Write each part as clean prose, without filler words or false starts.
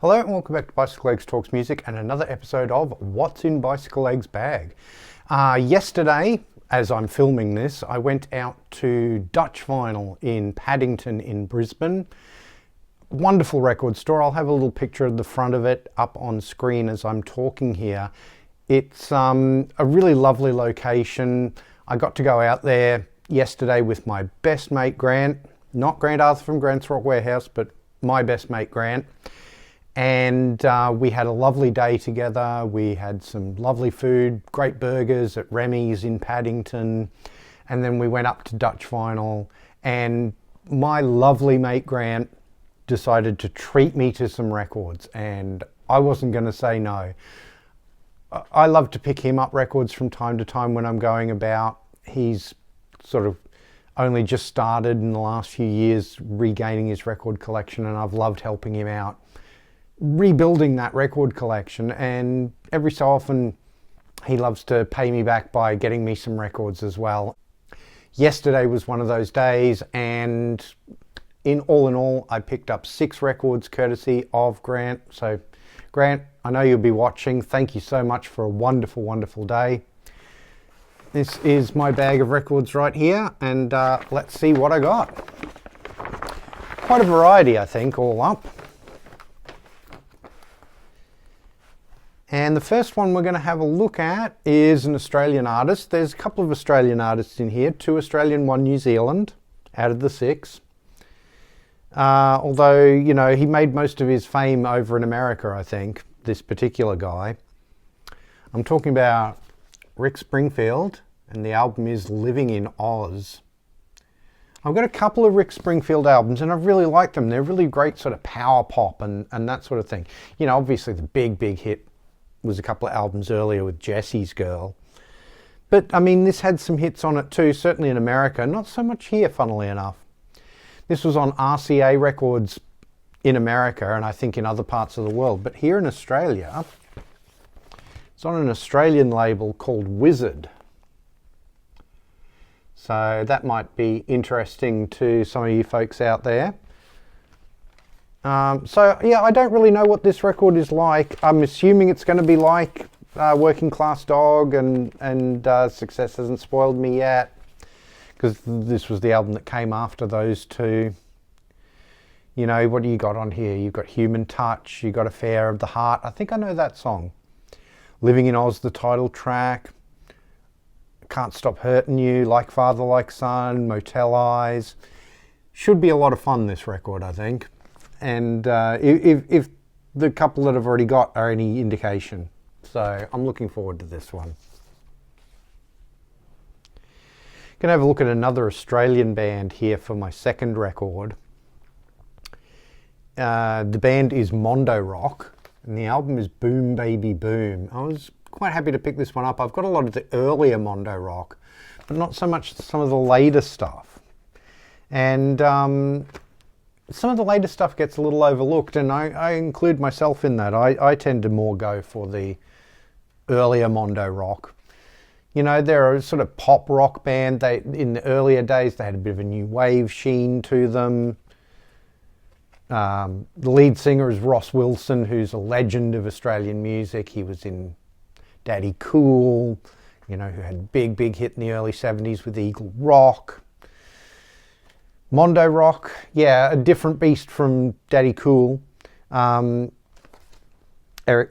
Hello and welcome back to Bicyclelegs Talks Music and another episode of What's in Bicyclelegs' Bag. Yesterday, as I'm filming this, I went out to Dutch Vinyl in Paddington in Brisbane. Wonderful record store. I'll have a little picture of the front of it up on screen as I'm talking here. It's a really lovely location. I got to go out there yesterday with my best mate Grant, not Grant Arthur from Grant's Rock Warehouse, but my best mate Grant. And we had a lovely day together. We had some lovely food, great burgers at Remy's in Paddington. And then we went up to Dutch Vinyl, and my lovely mate Grant decided to treat me to some records, and I wasn't going to say no. I love to pick him up records from time to time when I'm going about. He's sort of only just started in the last few years regaining his record collection, and I've loved helping him out rebuilding that record collection, and every so often he loves to pay me back by getting me some records as well. Yesterday was one of those days, and in all I picked up 6 records courtesy of Grant. So Grant, I know you'll be watching. Thank you so much for a wonderful day. This is my bag of records right here, and let's see what I got. Quite a variety, I think, all up. And the first one we're going to have a look at is an Australian artist. There's a couple of Australian artists in here, 2 Australian, 1 New Zealand, out of the 6. Although, you know, he made most of his fame over in America, I think, this particular guy. I'm talking about Rick Springfield, and the album is Living in Oz. I've got a couple of Rick Springfield albums, and I've really liked them. They're really great sort of power pop and that sort of thing. You know, obviously the big hit was a couple of albums earlier with Jesse's Girl. But I mean, this had some hits on it too, certainly in America, not so much here, funnily enough. This was on RCA Records in America, and I think in other parts of the world. But here in Australia, it's on an Australian label called Wizard. So that might be interesting to some of you folks out there. So yeah, I don't really know what this record is like. I'm assuming it's going to be like Working Class Dog and Success Hasn't Spoiled Me Yet, because this was the album that came after those two. You know, what do you got on here? You've got Human Touch, you've got Affair of the Heart. I think I know that song. Living in Oz, the title track. Can't Stop Hurting You, Like Father, Like Son, Motel Eyes. Should be a lot of fun, this record, I think. And if the couple that I've already got are any indication. So I'm looking forward to this one. Gonna have a look at another Australian band here for my second record. The band is Mondo Rock, and the album is Boom Baby Boom. I was quite happy to pick this one up. I've got a lot of the earlier Mondo Rock, but not so much some of the later stuff. And some of the later stuff gets a little overlooked, and I include myself in that. I tend to more go for the earlier Mondo Rock. You know, they're a sort of pop rock band. In the earlier days, they had a bit of a new wave sheen to them. The lead singer is Ross Wilson, who's a legend of Australian music. He was in Daddy Cool, you know, who had a big hit in the early 70s with Eagle Rock. Mondo Rock, yeah, a different beast from Daddy Cool. Eric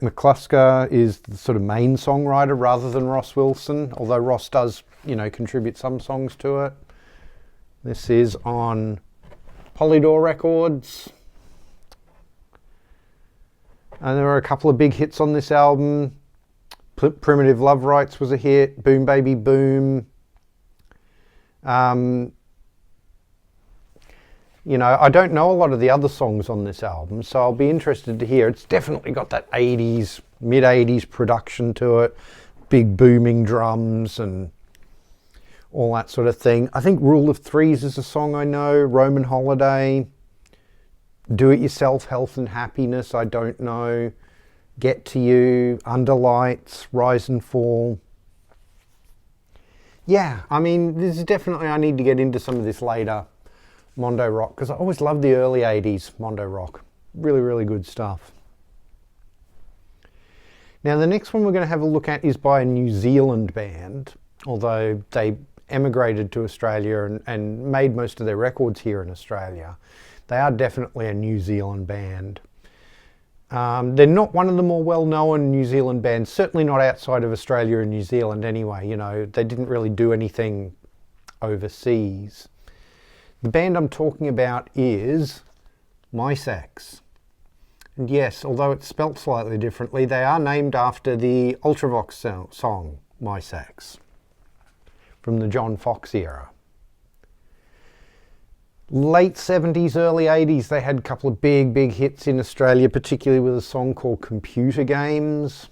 McClusker is the sort of main songwriter rather than Ross Wilson, although Ross does, you know, contribute some songs to it. This is on Polydor Records. And there are a couple of big hits on this album. Primitive Love Rights was a hit, Boom Baby Boom. You know, I don't know a lot of the other songs on this album, so I'll be interested to hear. It's definitely got that 80s, mid-80s production to it. Big booming drums and all that sort of thing. I think Rule of Threes is a song I know. Roman Holiday. Do It Yourself, Health and Happiness, I don't know. Get to You, Under Lights, Rise and Fall. Yeah, I mean, this is definitely, I need to get into some of this later Mondo Rock, because I always loved the early 80s Mondo Rock. Really good stuff. Now the next one we're going to have a look at is by a New Zealand band, although they emigrated to Australia and made most of their records here in Australia. They are definitely a New Zealand band. They're not one of the more well-known New Zealand bands, certainly not outside of Australia and New Zealand anyway. You know, they didn't really do anything overseas. The band I'm talking about is Bicyclelegs. And yes, although it's spelt slightly differently, they are named after the Ultravox song Bicyclelegs from the John Fox era. Late 70s, early 80s, they had a couple of big hits in Australia, particularly with a song called Computer Games.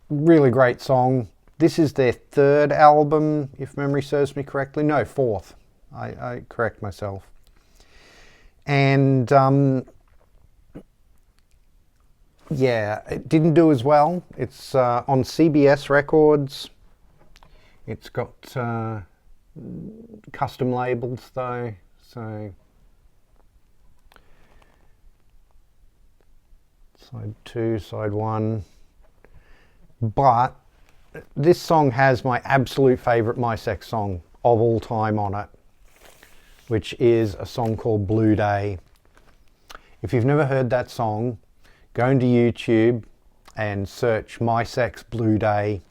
Really great song. This is their third album, if memory serves me correctly. No, fourth. I correct myself. And yeah, it didn't do as well. It's on CBS Records. It's got custom labels though, so side 2, side 1. But this song has my absolute favourite Bicyclelegs song of all time on it, which is a song called Blue Day. If you've never heard that song, go into YouTube and search Bicyclelegs Blue Day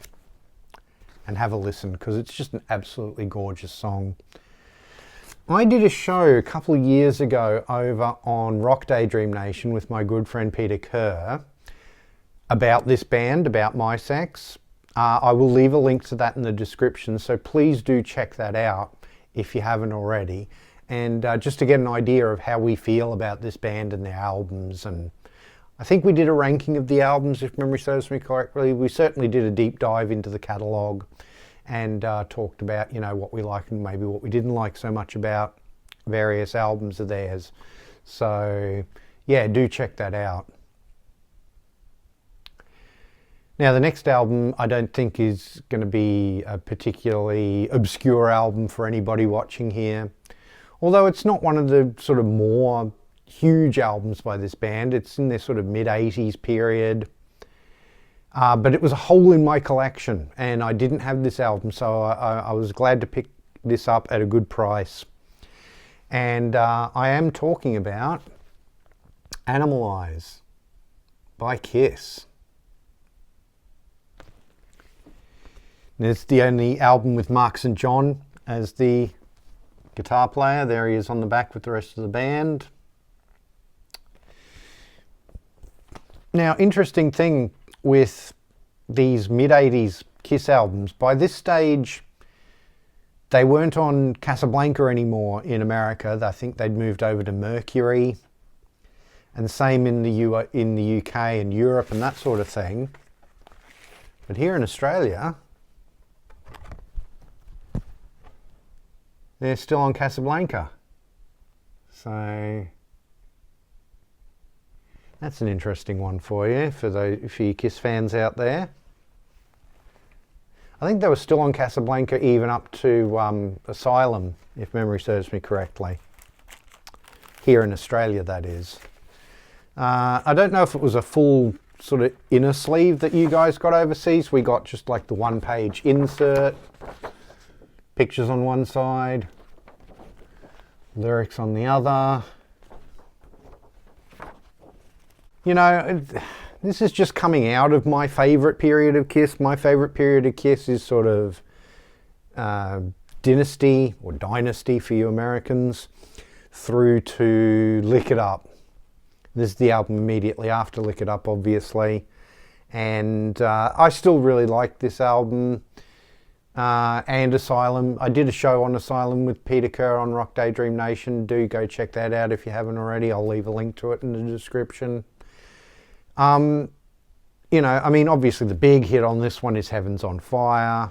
and have a listen, because it's just an absolutely gorgeous song. I did a show a couple of years ago over on Rock Daydream Nation with my good friend Peter Kerr about this band, about Bicyclelegs. I will leave a link to that in the description, so please do check that out if you haven't already. And just to get an idea of how we feel about this band and their albums. And I think we did a ranking of the albums, if memory serves me correctly. We certainly did a deep dive into the catalogue and talked about, you know, what we liked and maybe what we didn't like so much about various albums of theirs. So yeah, do check that out. Now the next album I don't think is going to be a particularly obscure album for anybody watching here. Although it's not one of the sort of more huge albums by this band. It's in their sort of mid-80s period. But it was a hole in my collection and I didn't have this album, so I was glad to pick this up at a good price. And I am talking about Animalize by Kiss. It's the only album with Mark St. John as the guitar player. There he is on the back with the rest of the band. Now, interesting thing with these mid-80s Kiss albums, by this stage they weren't on Casablanca anymore in America. I think they'd moved over to Mercury, and same in the UK and Europe and that sort of thing. But here in Australia, they're still on Casablanca. So that's an interesting one for you, for you Kiss fans out there. I think they were still on Casablanca even up to Asylum, if memory serves me correctly. Here in Australia, that is. I don't know if it was a full sort of inner sleeve that you guys got overseas. We got just like the one-page insert, pictures on one side, lyrics on the other. You know, this is just coming out of my favourite period of Kiss. My favourite period of Kiss is sort of Dynasty, or Dynasty for you Americans, through to Lick It Up. This is the album immediately after Lick It Up, obviously. And I still really like this album. And Asylum. I did a show on Asylum with Peter Kerr on Rock Daydream Nation. Do go check that out if you haven't already. I'll leave a link to it in the description. You know, I mean, obviously the big hit on this one is Heaven's on Fire.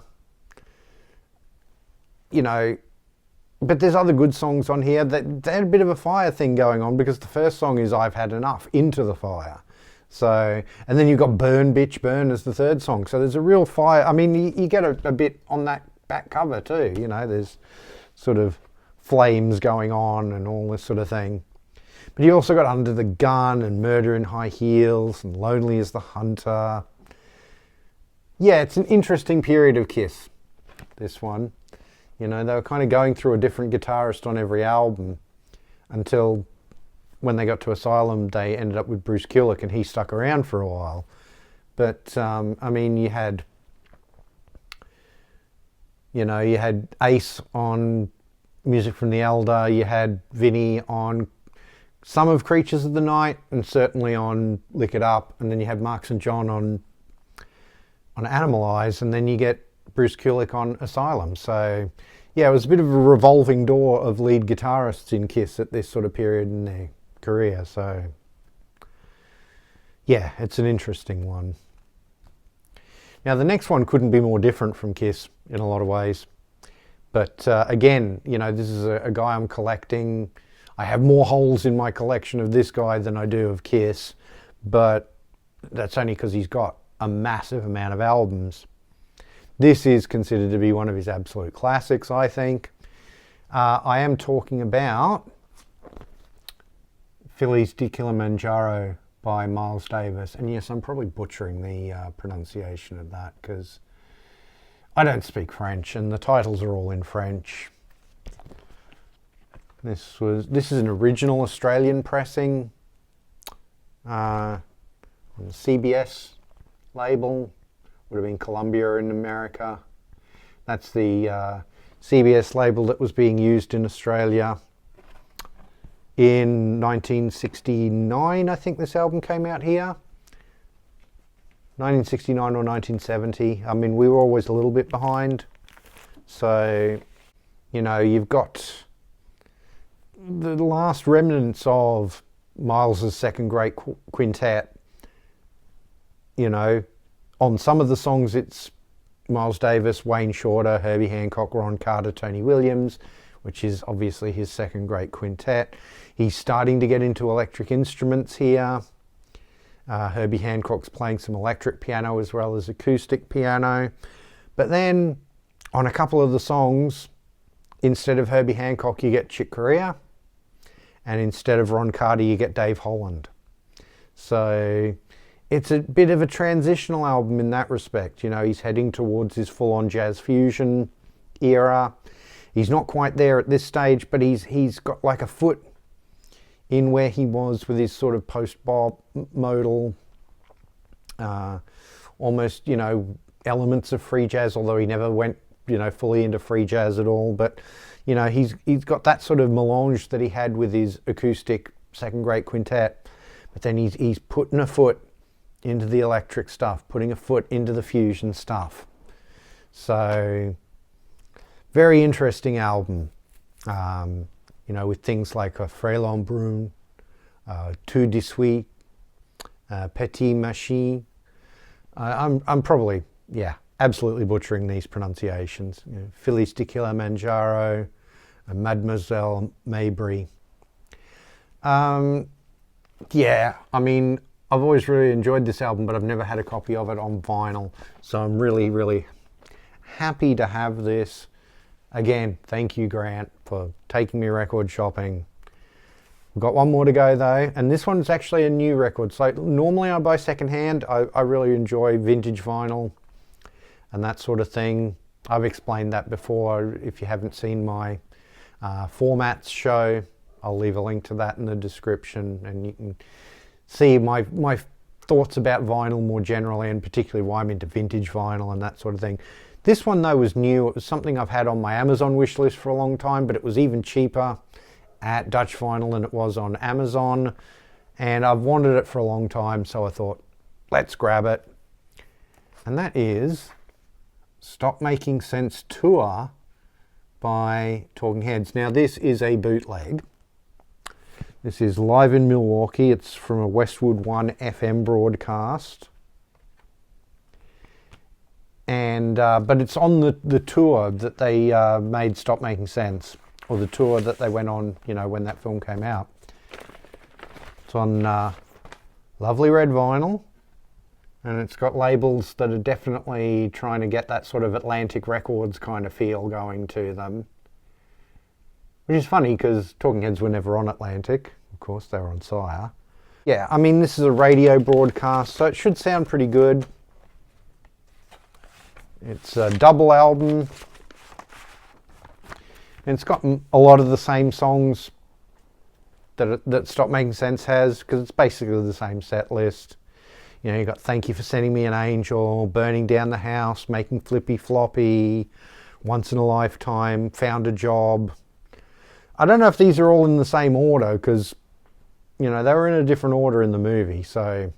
You know, but there's other good songs on here that they had a bit of a fire thing going on, because the first song is I've Had Enough, Into the Fire. So, and then you've got Burn Bitch Burn as the third song. So there's a real fire. I mean, you get a bit on that back cover too, you know, there's sort of flames going on and all this sort of thing. But you also got Under the Gun and Murder in High Heels and Lonely as the Hunter. Yeah, it's an interesting period of Kiss, this one. You know, they were kind of going through a different guitarist on every album until when they got to Asylum, they ended up with Bruce Kulick and he stuck around for a while. But, I mean, you had Ace on Music from the Elder, you had Vinny on some of Creatures of the Night and certainly on Lick It Up, and then you had Marks and John on Animalize, and then you get Bruce Kulick on Asylum. So, yeah, it was a bit of a revolving door of lead guitarists in Kiss at this sort of period in their career. So, yeah, it's an interesting one. Now, the next one couldn't be more different from Kiss in a lot of ways. But again, you know, this is a guy I'm collecting. I have more holes in my collection of this guy than I do of Kiss, but that's only because he's got a massive amount of albums. This is considered to be one of his absolute classics, I think. I am talking about Phillies de Kilimanjaro by Miles Davis. And yes, I'm probably butchering the pronunciation of that because I don't speak French and the titles are all in French. This is an original Australian pressing. CBS label, would have been Columbia in America. That's the CBS label that was being used in Australia in 1969. I think this album came out here. 1969 or 1970. I mean, we were always a little bit behind. So, you know, you've got the last remnants of Miles's second great quintet. You know, on some of the songs it's Miles Davis, Wayne Shorter, Herbie Hancock, Ron Carter, Tony Williams, which is obviously his second great quintet. He's starting to get into electric instruments here. Herbie Hancock's playing some electric piano as well as acoustic piano. But then on a couple of the songs, instead of Herbie Hancock, you get Chick Corea. And instead of Ron Carter, you get Dave Holland. So it's a bit of a transitional album in that respect. You know, he's heading towards his full-on jazz fusion era. He's not quite there at this stage, but he's got like a foot in where he was with his sort of post-bop modal, almost, you know, elements of free jazz, although he never went, you know, fully into free jazz at all. But, you know, he's got that sort of melange that he had with his acoustic second great quintet. But then he's putting a foot into the electric stuff, putting a foot into the fusion stuff. So, very interesting album. You know, with things like Frélon Brune, Tout de Suite, Petit Machine. I'm probably, yeah, absolutely butchering these pronunciations. You know, Phillies de Kilimanjaro, Mademoiselle Mabry. Yeah, I mean, I've always really enjoyed this album, but I've never had a copy of it on vinyl. So I'm really, really happy to have this. Again, thank you, Grant, for taking me record shopping. We've got one more to go though, and this one's actually a new record. So normally I buy secondhand. I really enjoy vintage vinyl and that sort of thing. I've explained that before. If you haven't seen my formats show, I'll leave a link to that in the description, and you can see my thoughts about vinyl more generally, and particularly why I'm into vintage vinyl and that sort of thing. This one though was new. It was something I've had on my Amazon wish list for a long time, but it was even cheaper at Dutch Vinyl than it was on Amazon, and I've wanted it for a long time, so I thought, let's grab it. And that is Stop Making Sense Tour by Talking Heads. Now this is a bootleg. This is live in Milwaukee. It's from a Westwood One FM broadcast. And but it's on the tour that they made Stop Making Sense, or the tour that they went on, you know, when that film came out. It's on lovely red vinyl, and it's got labels that are definitely trying to get that sort of Atlantic Records kind of feel going to them. Which is funny because Talking Heads were never on Atlantic, Of course, they were on Sire. Yeah, I mean, this is a radio broadcast, so it should sound pretty good. It's a double album. And it's got a lot of the same songs that Stop Making Sense has, because it's basically the same set list. You know, you got Thank You for Sending Me an Angel, Burning Down the House, Making Flippy Floppy, Once in a Lifetime, Found a Job. I don't know if these are all in the same order, because, you know, they were in a different order in the movie. So,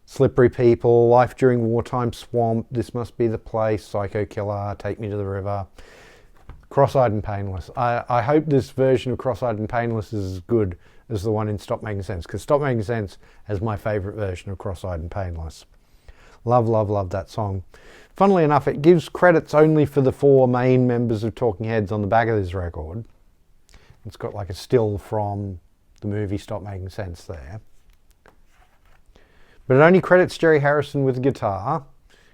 Slippery People, Life During Wartime, Swamp, This Must Be the Place, Psycho Killer, Take Me to the River, Cross-Eyed and Painless. I hope this version of Cross-Eyed and Painless is as good as the one in Stop Making Sense, because Stop Making Sense has my favourite version of Cross-Eyed and Painless. Love, love, love that song. Funnily enough, it gives credits only for the 4 main members of Talking Heads on the back of this record. It's got like a still from the movie Stop Making Sense there. But it only credits Jerry Harrison with guitar,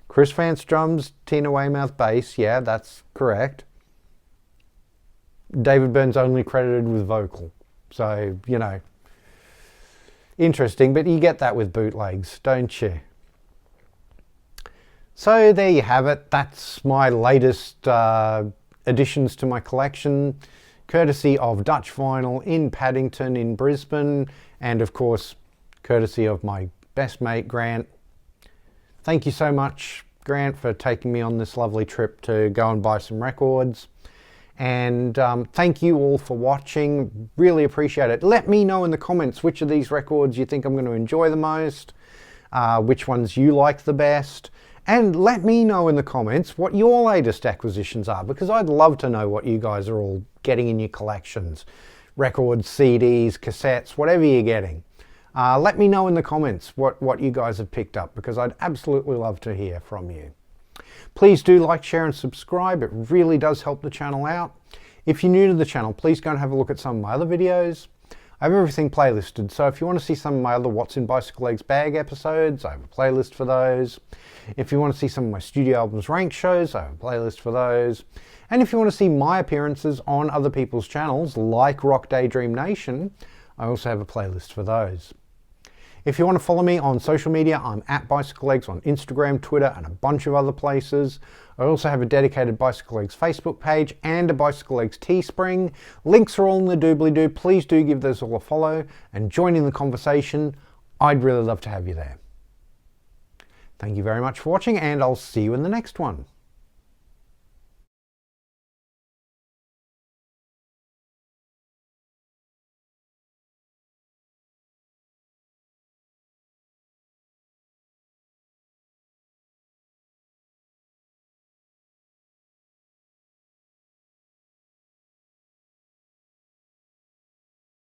Chris Vance drums, Tina Weymouth bass, yeah, that's correct. David Byrne's only credited with vocal. So, you know, interesting, but you get that with bootlegs, don't you? So there you have it. That's my latest additions to my collection, courtesy of Dutch Vinyl in Paddington in Brisbane, and of course, courtesy of my best mate, Grant. Thank you so much, Grant, for taking me on this lovely trip to go and buy some records. And thank you all for watching. Really appreciate it. Let me know in the comments which of these records you think I'm going to enjoy the most, which ones you like the best, and let me know in the comments what your latest acquisitions are, because I'd love to know what you guys are all getting in your collections. Records, CDs, cassettes, whatever you're getting. Let me know in the comments what you guys have picked up, because I'd absolutely love to hear from you. Please do like, share and subscribe. It really does help the channel out. If you're new to the channel, please go and have a look at some of my other videos. I have everything playlisted, so if you want to see some of my other What's in Bicycle Legs bag episodes, I have a playlist for those. If you want to see some of my studio albums ranked shows, I have a playlist for those. And if you want to see my appearances on other people's channels, like Rock Daydream Nation, I also have a playlist for those. If you want to follow me on social media, I'm at bicyclelegs on Instagram, Twitter, and a bunch of other places. I also have a dedicated Bicycle Legs Facebook page and a Bicycle Legs Teespring. Links are all in the doobly-doo. Please do give those all a follow and join in the conversation. I'd really love to have you there. Thank you very much for watching, and I'll see you in the next one.